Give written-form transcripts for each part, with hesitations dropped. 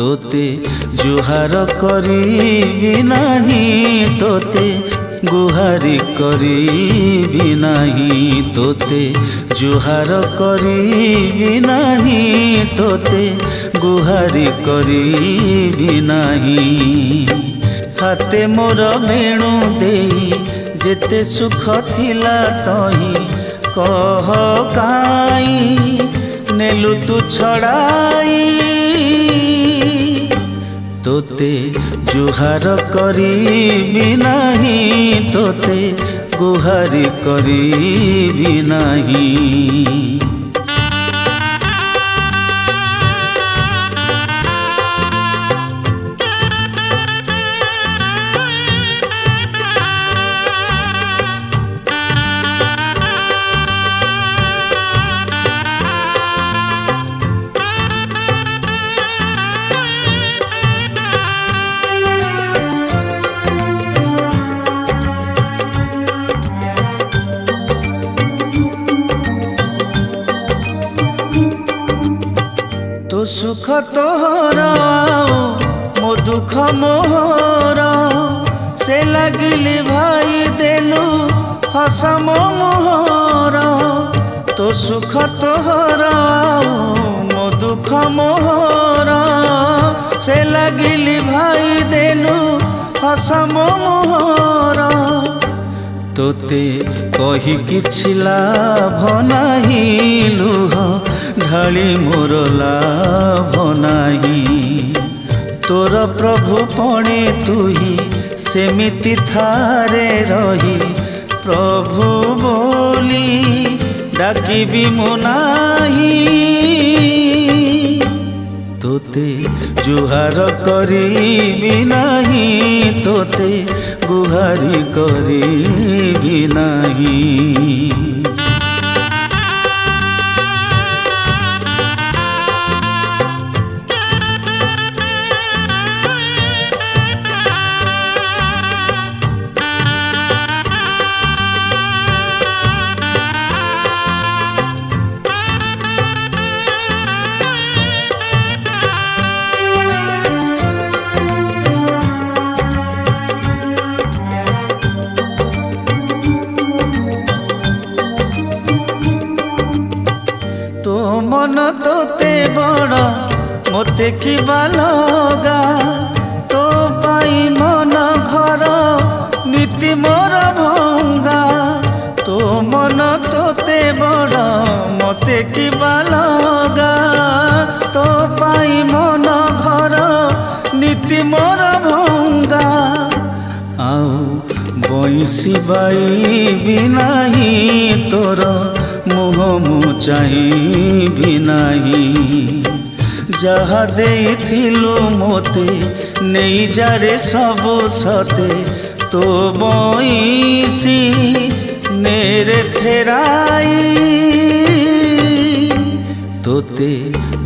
तोते जुहार करिबि नाही तोते गुहारी करिबि नाही तोते जुहार करिबि नाही तोते गुहारी करिबि नाही। हाथे मोर बेणु देई जेते सुख थिला तही कह काई नेलु तू छड़ाई तोते जुहार करिबि नाही तोते गुहारी करिबि नाही। तो सुख तोहर मो दुख मोहर से लगिली भाई देलु हस मोहर। तो सुख तोहर मो दुख मोहर से लगिली भाई देलु हस मोहर। तोते कही किछि लाभ नाही लुह ढाली मोर लाभ नाही। तोर प्रभु पणे तुही सेमिति थारे रही प्रभु बोली डाकिबि मो नाही। तोते जुहार करिबि नाही तोते गुहारी करिबि नाही। तो मन तोते बड़ मोते कि बालगा तो पाई मन घर नीति मोर भंगा। तो मन तोते बड़ मोते कि बालगा तो पाई मन घर नीति मोर भंगा। आउ बंसी बाई नाही तोर मुह मु चाहि नाही। जहा देइथिलु मोते नहीं जारे सब सते तो बंसी नेरे फेराई। तोते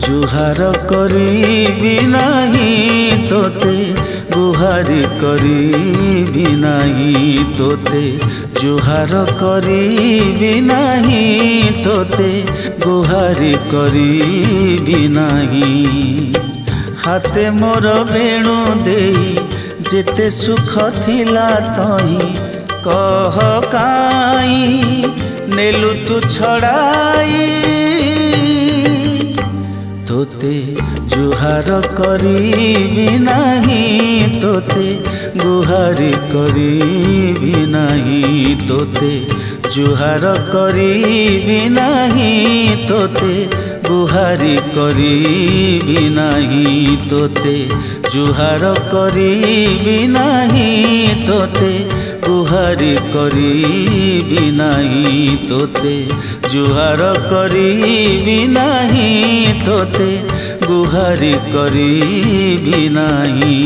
जुहार करिबि नाही तोते गुहारी करिबि नाही तोते जुहार करिबि नाही तोते गुहारी करिबि नाही। हाथे मोर बेणु देई जेते सुख थिला तही कह काई नेलु तू छड़ाई। तोते जुहार करिबि नाही तोते गुहारी करिबि नाही तोते जुहार करिबि नाही तोते गुहारी करिबि नाही तोते जुहार करिबि नाही तोते गुहारी करिबि नाही तोते जुहार करिबि नाही तोते गुहारी करिबि नाही।